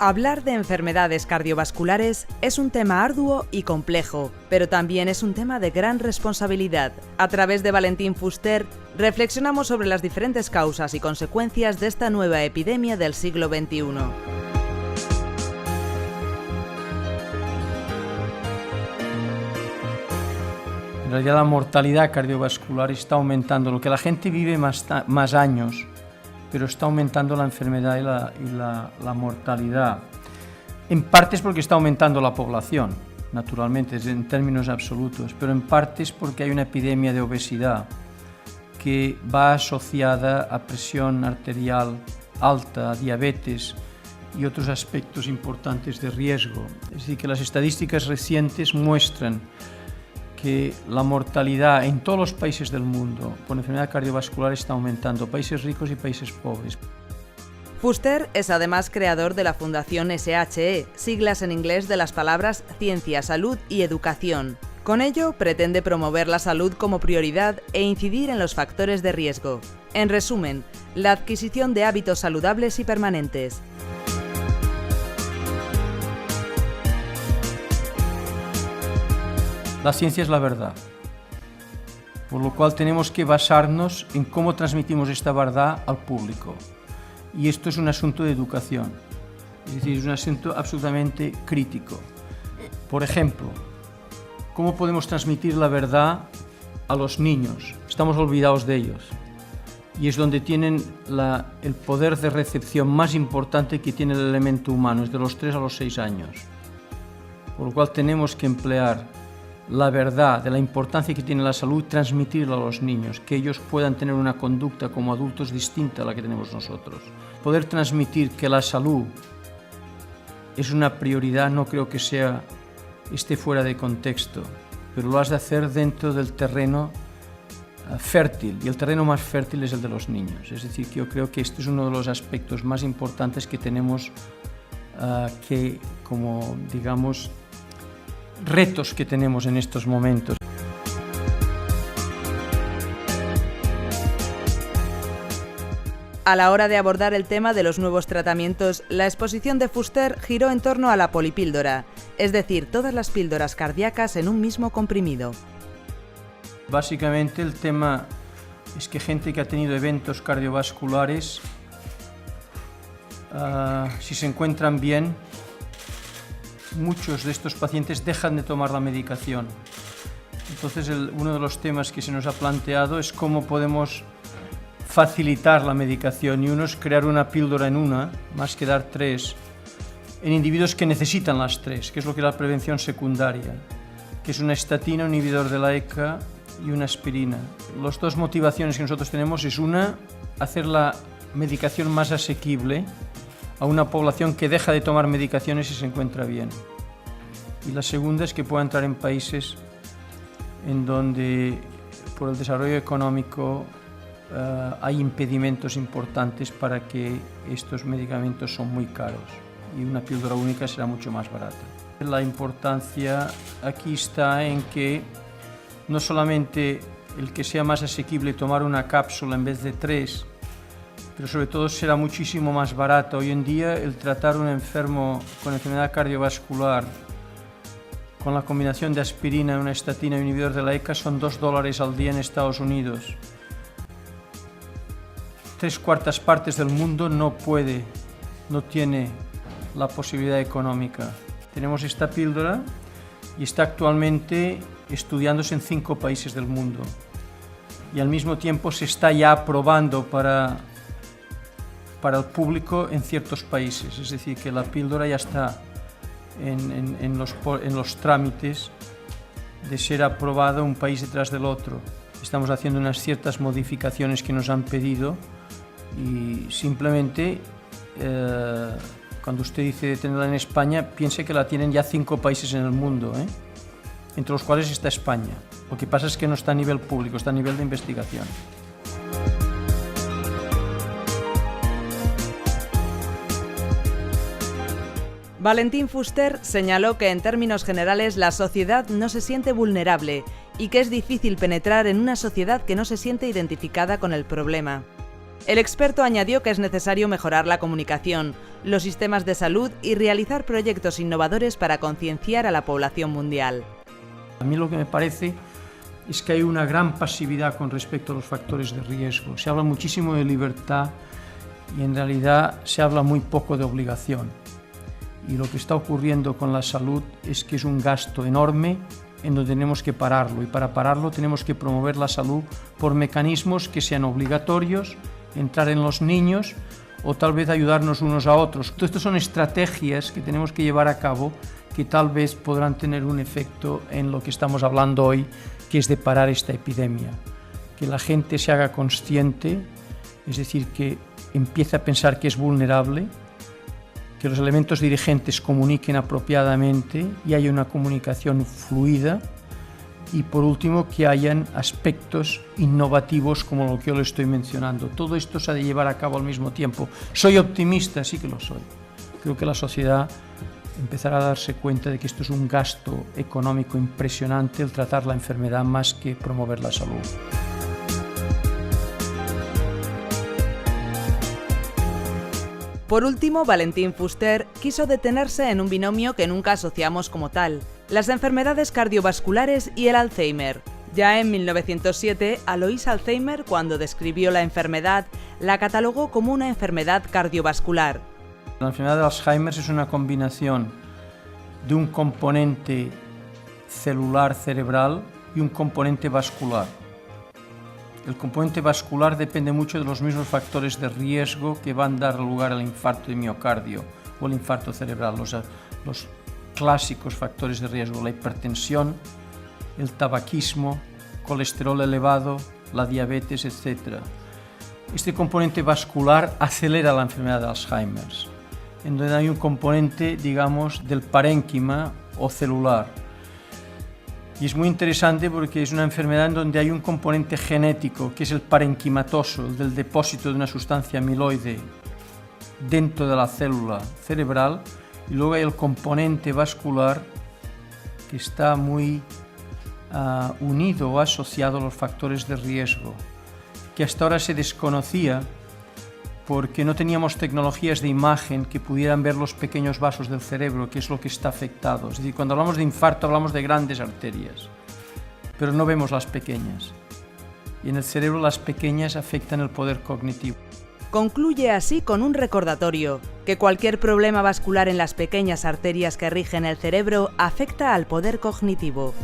Hablar de enfermedades cardiovasculares es un tema arduo y complejo, pero también es un tema de gran responsabilidad. A través de Valentín Fuster, reflexionamos sobre las diferentes causas y consecuencias de esta nueva epidemia del siglo XXI. En realidad la mortalidad cardiovascular está aumentando, lo que la gente vive más años, pero está aumentando la enfermedad y la mortalidad. En parte es porque está aumentando la población, naturalmente, en términos absolutos, pero en parte es porque hay una epidemia de obesidad que va asociada a presión arterial alta, a diabetes y otros aspectos importantes de riesgo. Es decir, que las estadísticas recientes muestran que la mortalidad en todos los países del mundo por enfermedad cardiovascular está aumentando, países ricos y países pobres. Fuster es además creador de la Fundación SHE, siglas en inglés de las palabras Ciencia, Salud y Educación. Con ello, pretende promover la salud como prioridad e incidir en los factores de riesgo. En resumen, la adquisición de hábitos saludables y permanentes. La ciencia es la verdad, por lo cual tenemos que basarnos en cómo transmitimos esta verdad al público. Y esto es un asunto de educación, es decir, es un asunto absolutamente crítico. Por ejemplo, ¿cómo podemos transmitir la verdad a los niños? Estamos olvidados de ellos. Y es donde tienen el poder de recepción más importante que tiene el elemento humano, es de los 3 a los 6 años. Por lo cual tenemos que emplear la verdad de la importancia que tiene la salud, transmitirla a los niños, que ellos puedan tener una conducta como adultos distinta a la que tenemos nosotros. Poder transmitir que la salud es una prioridad no creo que esté fuera de contexto, pero lo has de hacer dentro del terreno fértil, y el terreno más fértil es el de los niños. Es decir, que yo creo que este es uno de los aspectos más importantes que tenemos como digamos, retos que tenemos en estos momentos. A la hora de abordar el tema de los nuevos tratamientos, la exposición de Fuster giró en torno a la polipíldora, es decir, todas las píldoras cardíacas en un mismo comprimido. Básicamente el tema es que gente que ha tenido eventos cardiovasculares, si se encuentran bien, muchos de estos pacientes dejan de tomar la medicación. Entonces, uno de los temas que se nos ha planteado es cómo podemos facilitar la medicación, y uno es crear una píldora en una, más que dar 3, en individuos que necesitan las 3, que es lo que es la prevención secundaria, que es una estatina, un inhibidor de la ECA y una aspirina. Las dos motivaciones que nosotros tenemos es una, hacer la medicación más asequible a una población que deja de tomar medicaciones y se encuentra bien. Y la segunda es que pueda entrar en países en donde por el desarrollo económico hay impedimentos importantes para que estos medicamentos son muy caros y una píldora única será mucho más barata. La importancia aquí está en que no solamente el que sea más asequible tomar una cápsula en vez de 3, pero sobre todo será muchísimo más barato. Hoy en día el tratar a un enfermo con enfermedad cardiovascular con la combinación de aspirina, una estatina y un inhibidor de la ECA son $2 al día en Estados Unidos. 3/4 partes del mundo no tiene la posibilidad económica. Tenemos esta píldora y está actualmente estudiándose en 5 países del mundo. Y al mismo tiempo se está ya aprobando para el público en ciertos países, es decir, que la píldora ya está en los trámites de ser aprobada un país detrás del otro. Estamos haciendo unas ciertas modificaciones que nos han pedido y simplemente cuando usted dice de tenerla en España, piense que la tienen ya 5 países en el mundo, entre los cuales está España. Lo que pasa es que no está a nivel público, está a nivel de investigación. Valentín Fuster señaló que en términos generales la sociedad no se siente vulnerable y que es difícil penetrar en una sociedad que no se siente identificada con el problema. El experto añadió que es necesario mejorar la comunicación, los sistemas de salud y realizar proyectos innovadores para concienciar a la población mundial. A mí lo que me parece es que hay una gran pasividad con respecto a los factores de riesgo. Se habla muchísimo de libertad y en realidad se habla muy poco de obligación. Y lo que está ocurriendo con la salud es que es un gasto enorme en donde tenemos que pararlo, y para pararlo tenemos que promover la salud por mecanismos que sean obligatorios, entrar en los niños o tal vez ayudarnos unos a otros. Todo esto son estrategias que tenemos que llevar a cabo que tal vez podrán tener un efecto en lo que estamos hablando hoy, que es de parar esta epidemia. Que la gente se haga consciente, es decir, que empiece a pensar que es vulnerable, que los elementos dirigentes comuniquen apropiadamente y haya una comunicación fluida, y por último que hayan aspectos innovativos como lo que yo le estoy mencionando. Todo esto se ha de llevar a cabo al mismo tiempo. ¿Soy optimista? Sí que lo soy. Creo que la sociedad empezará a darse cuenta de que esto es un gasto económico impresionante el tratar la enfermedad más que promover la salud. Por último, Valentín Fuster quiso detenerse en un binomio que nunca asociamos como tal: las enfermedades cardiovasculares y el Alzheimer. Ya en 1907, Alois Alzheimer, cuando describió la enfermedad, la catalogó como una enfermedad cardiovascular. La enfermedad de Alzheimer es una combinación de un componente celular cerebral y un componente vascular. El componente vascular depende mucho de los mismos factores de riesgo que van a dar lugar al infarto de miocardio o el infarto cerebral, los clásicos factores de riesgo: la hipertensión, el tabaquismo, colesterol elevado, la diabetes, etc. Este componente vascular acelera la enfermedad de Alzheimer, en donde hay un componente, digamos, del parénquima o celular. Y es muy interesante porque es una enfermedad en donde hay un componente genético, que es el parenquimatoso, el del depósito de una sustancia amiloide dentro de la célula cerebral, y luego hay el componente vascular que está muy unido o asociado a los factores de riesgo, que hasta ahora se desconocía porque no teníamos tecnologías de imagen que pudieran ver los pequeños vasos del cerebro, que es lo que está afectado. Es decir, cuando hablamos de infarto hablamos de grandes arterias, pero no vemos las pequeñas. Y en el cerebro las pequeñas afectan el poder cognitivo. Concluye así con un recordatorio: que cualquier problema vascular en las pequeñas arterias que rigen el cerebro afecta al poder cognitivo.